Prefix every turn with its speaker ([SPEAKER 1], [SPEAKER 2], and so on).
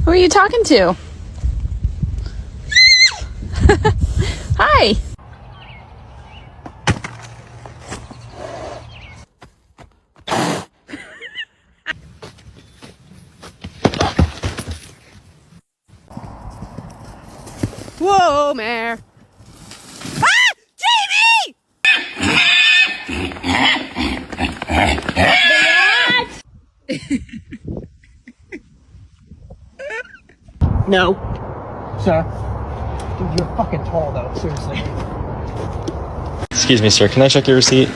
[SPEAKER 1] Who are you talking to? Hi.
[SPEAKER 2] Whoa, Mare. Ah! Jamie!
[SPEAKER 3] No. Sir. Dude, you're fucking tall, though. Seriously.
[SPEAKER 4] Excuse me, sir. Can I check your receipt?